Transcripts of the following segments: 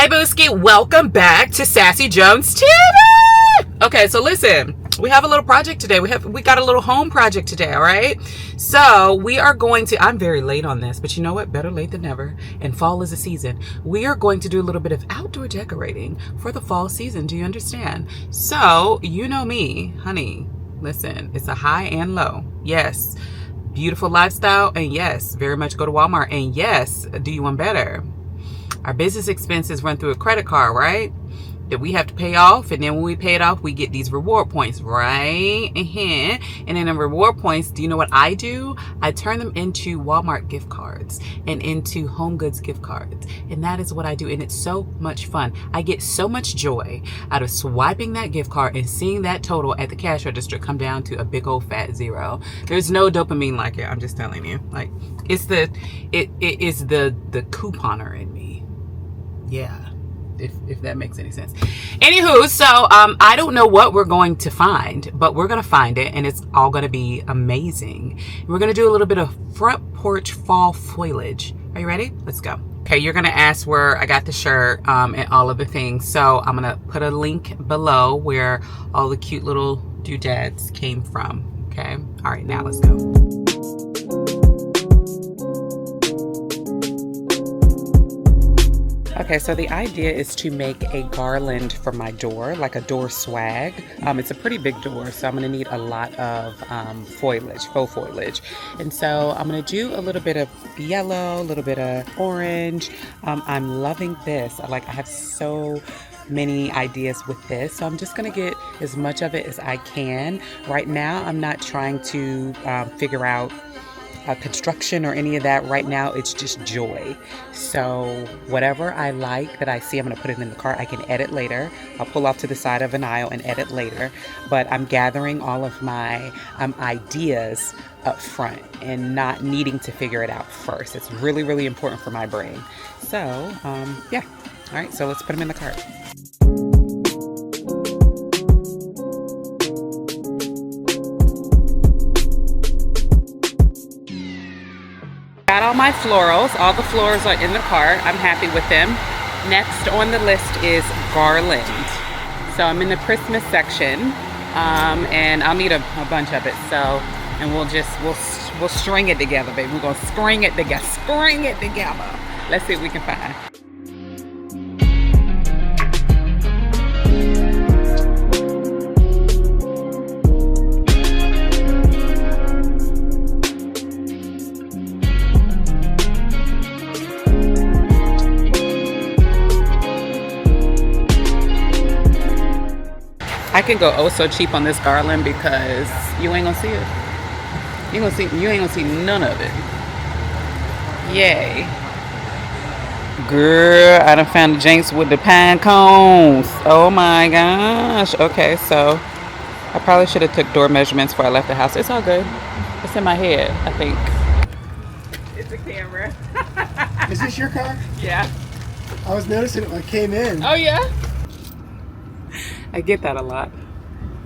Hey Booski, welcome back to Sassy Jones TV. Okay, so listen, we have a little project today. We got a little home project today, all right? So we are going to, I'm very late on this, but you know what? Better late than never. And fall is a season. We are going to do a little bit of outdoor decorating for the fall season. Do you understand? So, you know me, honey. Listen, it's a high and low. Yes, beautiful lifestyle. And yes, very much go to Walmart. And yes, do you want better? Our business expenses run through a credit card, right? That we have to pay off. And then when we pay it off, we get these reward points, right? And then the reward points, do you know what I do? I turn them into Walmart gift cards and into HomeGoods gift cards. And that is what I do. And it's so much fun. I get so much joy out of swiping that gift card and seeing that total at the cash register come down to a big old fat zero. There's no dopamine like it. I'm just telling you. Like, it is the couponer in me. Yeah, if that makes any sense. Anywho, so I don't know what we're going to find, but we're going to find it, and it's all going to be amazing. We're going to do a little bit of front porch fall foliage. Are you ready? Let's go. Okay, you're going to ask where I got the shirt and all of the things. So I'm going to put a link below where all the cute little doodads came from. Okay, all right, now let's go. Okay, so the idea is to make a garland for my door, like a door swag. It's a pretty big door, so I'm gonna need a lot of foliage, faux foliage. And so I'm gonna do a little bit of yellow, a little bit of orange. I'm loving this. I have so many ideas with this, so I'm just gonna get as much of it as I can. Right now, I'm not trying to figure out construction or any of that. Right now it's just joy. So whatever I like that I see, I'm going to put it in the cart. I can edit later. I'll pull off to the side of an aisle and edit later, but I'm gathering all of my ideas up front and not needing to figure it out first. It's really, really important for my brain. So yeah, all right, so let's put them in the cart. Got all my florals. All the florals are in the cart. I'm happy with them. Next on the list is garland. So I'm in the Christmas section, and I'll need a bunch of it. So, and we'll string it together, baby. We're gonna string it together. String it together. Let's see what we can find. I can go oh so cheap on this garland because you ain't gonna see it. You ain't gonna see none of it. Yay. Girl, I done found the jinx with the pine cones. Oh my gosh. Okay, so I probably should have took door measurements before I left the house. It's all good. It's in my head, I think. It's a camera. Is this your car? Yeah. I was noticing it when I came in. Oh yeah? I get that a lot.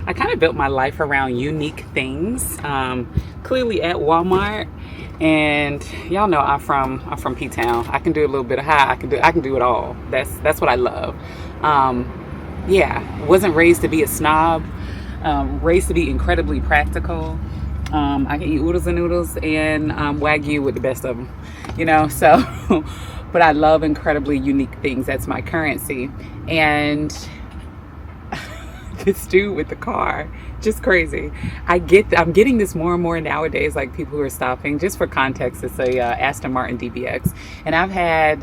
I kind of built my life around unique things. Clearly at Walmart, and y'all know I'm from P-Town. I can do a little bit of high. I can do it all. That's what I love. Yeah, wasn't raised to be a snob. Raised to be incredibly practical. I can eat oodles and noodles and Wagyu with the best of them. You know, so. But I love incredibly unique things. That's my currency. And this dude with the car, just crazy. I'm getting this more and more nowadays, like people who are stopping. Just for context, it's a Aston Martin DBX, and I've had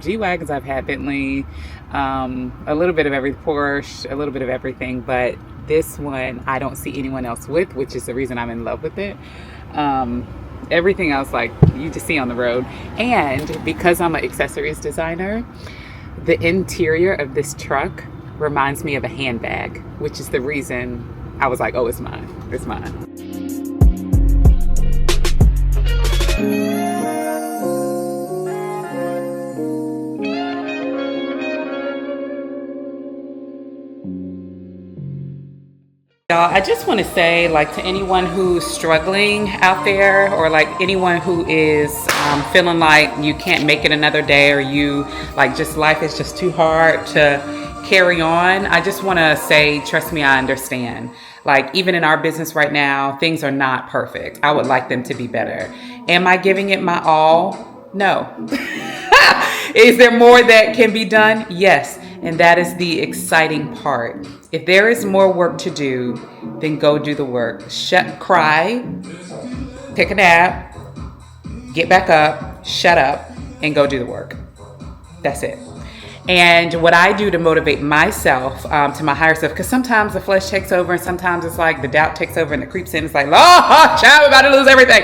G-Wagons, I've had Bentley, a little bit of every Porsche, a little bit of everything, but this one I don't see anyone else with, which is the reason I'm in love with it. Everything else, like you just see on the road. And because I'm an accessories designer, the interior of this truck reminds me of a handbag, which is the reason I was like, oh, it's mine. It's mine. Y'all, I just want to say, like, to anyone who's struggling out there, or like anyone who is feeling like you can't make it another day, or you like just life is just too hard to carry on, I just want to say, trust me, I understand. Like, even in our business right now, things are not perfect. I would like them to be better. Am I giving it my all? No. Is there more that can be done? Yes. And that is the exciting part. If there is more work to do, then go do the work. Cry, take a nap, get back up, shut up, and go do the work. That's it. And what I do to motivate myself, to my higher self, because sometimes the flesh takes over, and sometimes it's like the doubt takes over and it creeps in. It's like, oh, child, we're about to lose everything.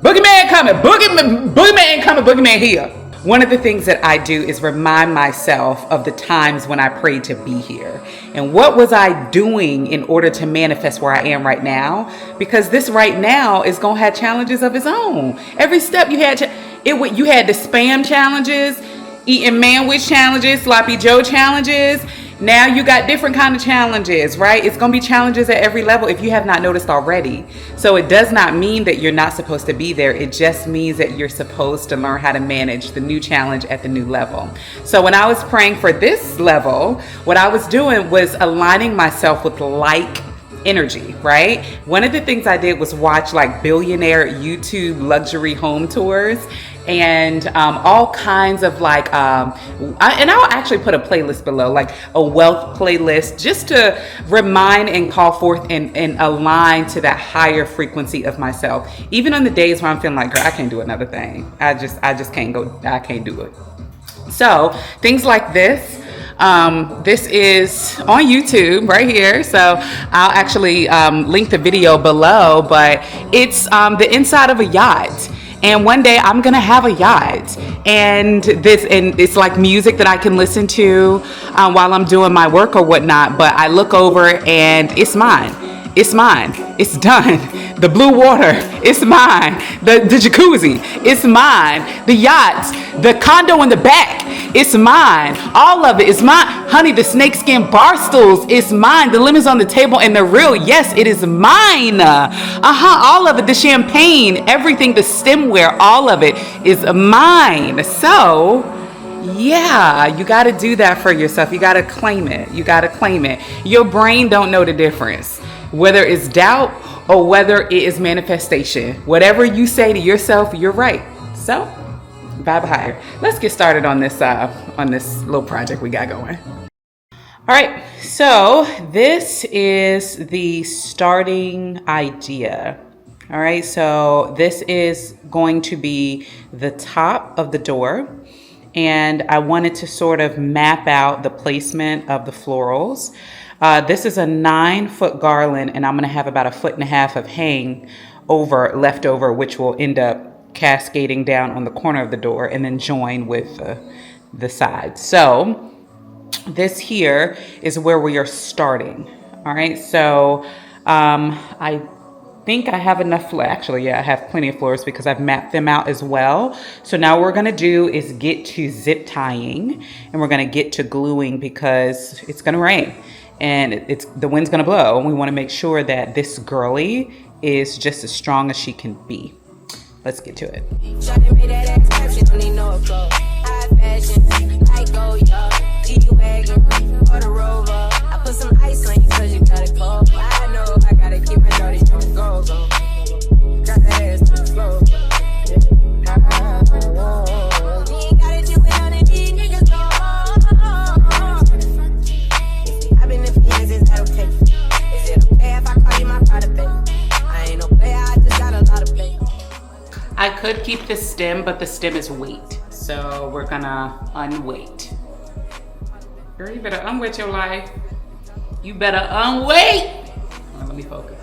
Boogeyman coming, boogeyman coming, boogeyman here. One of the things that I do is remind myself of the times when I prayed to be here. And what was I doing in order to manifest where I am right now? Because this right now is going to have challenges of its own. Every step you had, you had the spam challenges, eating manwich challenges, sloppy Joe challenges. Now you got different kind of challenges, right? It's going to be challenges at every level if you have not noticed already. So it does not mean that you're not supposed to be there. It just means that you're supposed to learn how to manage the new challenge at the new level. So when I was praying for this level, what I was doing was aligning myself with like energy, right? One of the things I did was watch like billionaire YouTube luxury home tours, and all kinds of like, and I'll actually put a playlist below, like a wealth playlist, just to remind and call forth and align to that higher frequency of myself. Even on the days where I'm feeling like, girl, I can't do another thing. I just can't go, I can't do it. So things like this. This is on YouTube right here, so I'll actually link the video below, but it's the inside of a yacht. And one day I'm gonna have a yacht, and it's like music that I can listen to while I'm doing my work or whatnot. But I look over and it's mine. It's mine. It's done. The blue water, it's mine. The jacuzzi, it's mine. The yacht, the condo in the back, it's mine. All of it is mine. Honey, the snakeskin bar stools, it's mine. The lemons on the table and the real, yes, it is mine. All of it, the champagne, everything, the stemware, all of it is mine. So, yeah, you got to do that for yourself. You got to claim it. You got to claim it. Your brain don't know the difference, whether it's doubt or whether it is manifestation. Whatever you say to yourself, you're right. So, vibe higher. Let's get started on this little project we got going. All right, so this is the starting idea. All right, so this is going to be the top of the door, and I wanted to sort of map out the placement of the florals. This is a 9-foot garland, and I'm going to have about 1.5 feet of hang over left over, which will end up cascading down on the corner of the door and then join with the side. So this here is where we are starting. All right, so I think I have enough. Actually, yeah, I have plenty of floors because I've mapped them out as well. So now what we're going to do is get to zip tying, and we're going to get to gluing because it's going to rain. And the wind's gonna blow, and we wanna make sure that this girly is just as strong as she can be. Let's get to it. I could keep the stem, but the stem is weight. So we're gonna unweight. Girl, you better unweight your life. You better unweight. Oh, let me focus.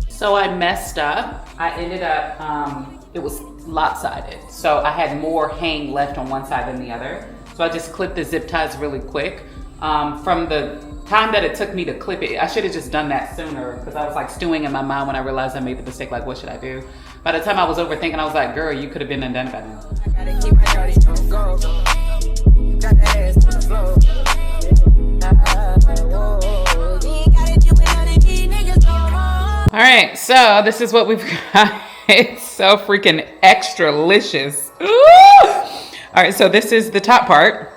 So I messed up. I ended up, it was lopsided. So I had more hang left on one side than the other. So I just clipped the zip ties really quick. From the time that it took me to clip it, I should have just done that sooner because I was like stewing in my mind when I realized I made the mistake. Like, what should I do? By the time I was overthinking, I was like, girl, you could have been done by now. I gotta keep my dirty on go. Got the ass to the floor. All right, so this is what we've got. It's so freaking extra-licious. All right, so this is the top part.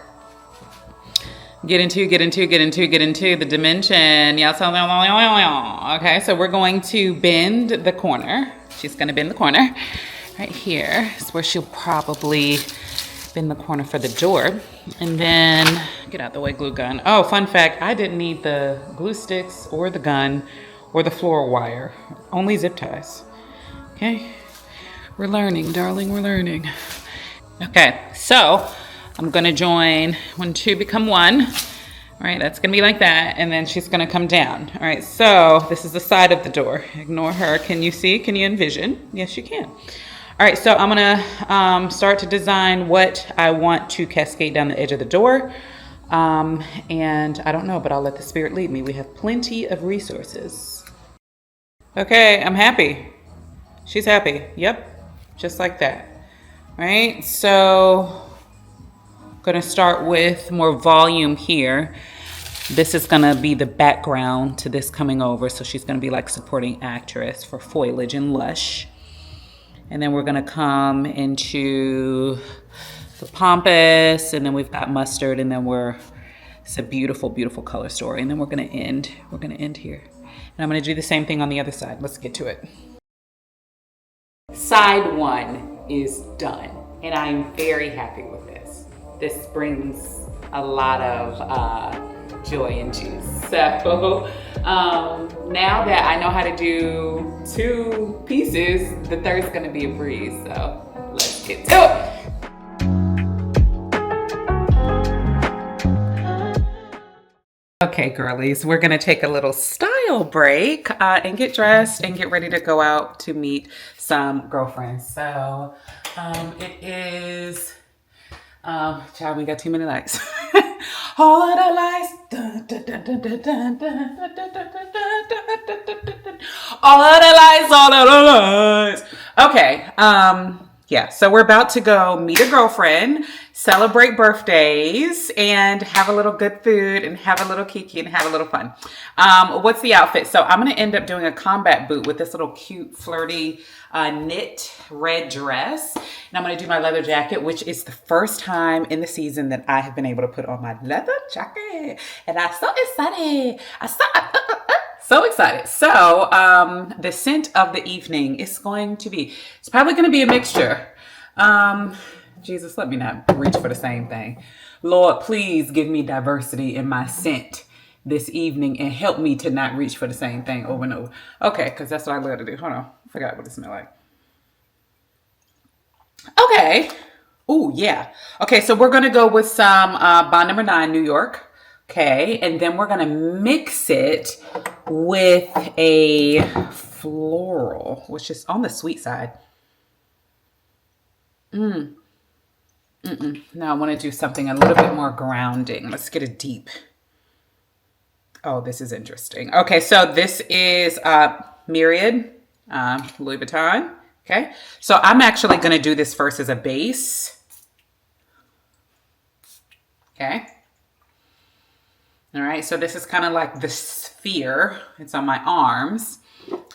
Get into the dimension. Okay, so we're going to bend the corner. She's gonna bend the corner. Right here is where she'll probably bend the corner for the door. And then, get out the way, glue gun. Oh, fun fact, I didn't need the glue sticks or the gun or the floral wire, only zip ties. Okay, we're learning, darling, we're learning. Okay, so I'm gonna join 1, 2, become 1. All right, that's gonna be like that, and then she's gonna come down. All right, so this is the side of the door. Ignore her. Can you see? Can you envision? Yes, you can. All right, so I'm gonna start to design what I want to cascade down the edge of the door. And I don't know, but I'll let the spirit lead me. We have plenty of resources. Okay, I'm happy. She's happy. Yep, just like that. All right, so I'm gonna start with more volume here. This is gonna be the background to this coming over. So she's gonna be like supporting actress for foliage and lush. And then we're gonna come into the pompous, and then we've got mustard, and then it's a beautiful, beautiful color story. And then we're gonna end here. And I'm gonna do the same thing on the other side. Let's get to it. Side 1 is done, and I'm very happy with this. This brings a lot of joy and juice. So now that I know how to do 2 pieces, the third's gonna be a breeze. So let's get to it. Okay, girlies, we're gonna take a little style break and get dressed and get ready to go out to meet some girlfriends. So it is, child, we got too many lights. All of the lights. All of the lights, all of the lights. Okay, yeah, so we're about to go meet a girlfriend, celebrate birthdays, and have a little good food, and have a little kiki, and have a little fun. What's the outfit? So I'm gonna end up doing a combat boot with this little cute, flirty, knit red dress. And I'm gonna do my leather jacket, which is the first time in the season that I have been able to put on my leather jacket. And I'm so excited. So excited. So the scent of the evening is it's probably going to be a mixture. Jesus, let me not reach for the same thing. Lord, please give me diversity in my scent this evening and help me to not reach for the same thing over and over. Okay, because that's what I love to do. Hold on. I forgot what it smells like. Okay. Oh, yeah. Okay, so we're going to go with some Bond Number 9 New York. Okay, and then we're going to mix it with a floral, which is on the sweet side. Now I want to do something a little bit more grounding. Let's get a deep. Oh, this is interesting. Okay, so this is Myriad, Louis Vuitton. Okay, so I'm actually going to do this first as a base. Okay. All right, so this is kind of like the sphere. It's on my arms.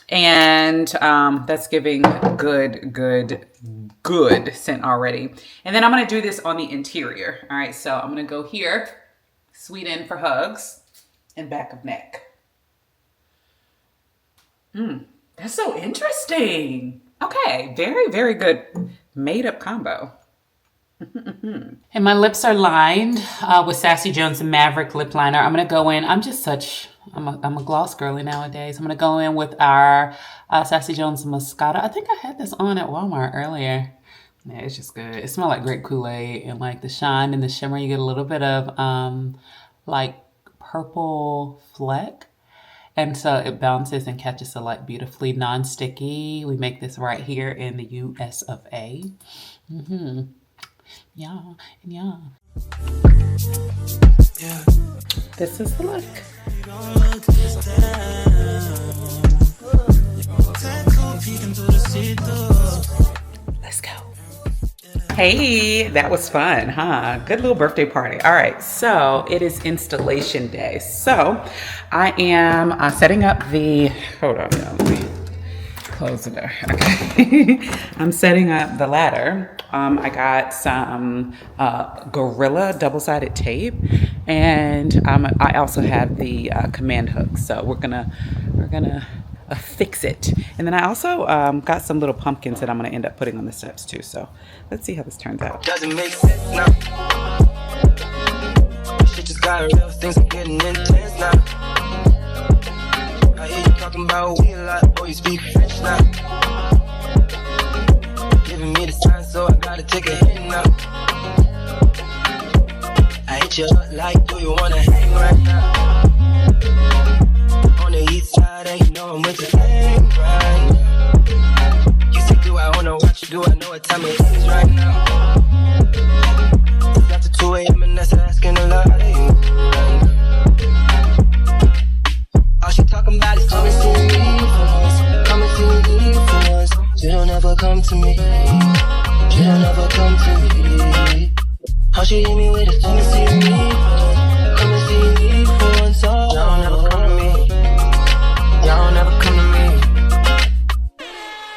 And that's giving good scent already. And then I'm going to do this on the interior. All right, so I'm going to go here, sweet in for hugs, and back of neck. That's so interesting. Okay, very, very good made up combo. And my lips are lined with Sassy Jones Maverick lip liner. I'm gonna go in. I'm a gloss girly nowadays. I'm gonna go in with our Sassy Jones Moscato. I think I had this on at Walmart earlier. Yeah, it's just good. It smells like grape Kool-Aid, and like the shine and the shimmer. You get a little bit of like purple fleck. And so it bounces and catches the light beautifully, non-sticky. We make this right here in the US of A. Yeah, yeah. This is the look. Let's go. Hey, that was fun, huh? Good little birthday party. All right, so it is installation day. So I am setting up the, hold on, let me close the door. Okay. I'm setting up the ladder. I got some Gorilla double-sided tape, and I also have the command hook. So we're gonna fix it. And then I also got some little pumpkins that I'm gonna end up putting on the steps too. So let's see how this turns out. Doesn't make sense now. Shit just got real, things are getting intense now. I hear you talking about we a lot, boy, you speak French now. Giving me the sign, so I gotta take a hit now. I hit you up like, do you wanna hang right now? On the east side, and you know I'm with the hang right now. You say, do I wanna watch you, do I know what time it is right now? It's after 2 a.m. and that's asking a lot of you right now. All she talking about is come and see me once, come and see me once. You don't ever come to me, you don't ever come to me. How she hit me with it, come and see me once, come and see me once. Y'all don't ever come to me, y'all don't ever come to me.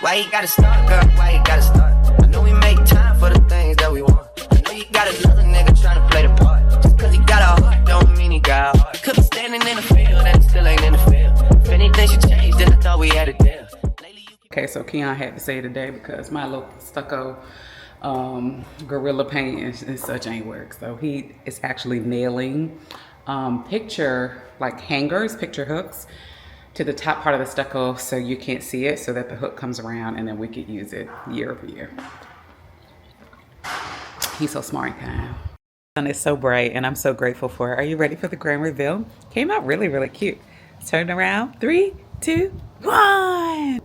Why you gotta start, girl, why you gotta start? I know we make time for the things that we want. I know you got another nigga trying to play the part. Just cause he got a heart, don't mean he got a heart. He could be standing in the field and still ain't in the field. If anything should change, then I thought we had a deal. Okay, so Keon had to say today because my little stucco Gorilla paint and such ain't work. So he is actually nailing picture like hangers, picture hooks to the top part of the stucco so you can't see it, so that the hook comes around and then we could use it year over year. He's so smart and kind. The sun is so bright and I'm so grateful for it. Are you ready for the grand reveal? Came out really, really cute. Turn around. 3, 2, 1.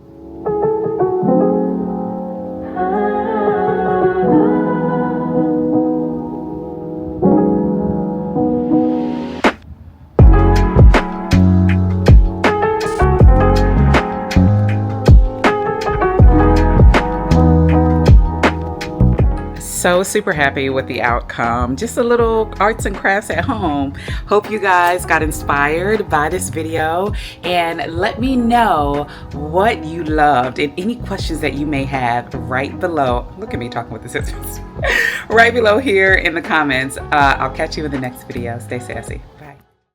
So super happy with the outcome. Just a little arts and crafts at home. Hope you guys got inspired by this video, and let me know what you loved and any questions that you may have right below. Look at me talking with the scissors. Right below here in the comments. I'll catch you in the next video. Stay sassy.